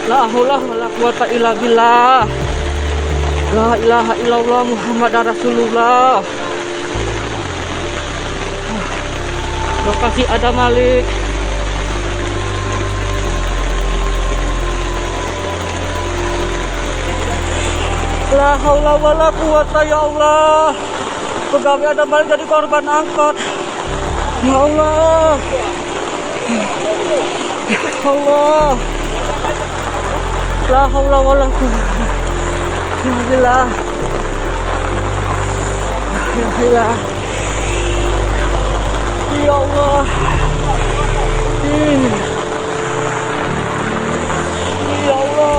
La haula wala quwata illa billah. La ilaha illallah Muhammadar Rasulullah. Lokasi ada Malik. La haula wala quwata ya Allah. Pegawai ada Malik jadi korban angkot. Ya Allah. Ya Allah. La haula wala quwata illa billah. Ya Allah. Ya Allah. Ya Allah.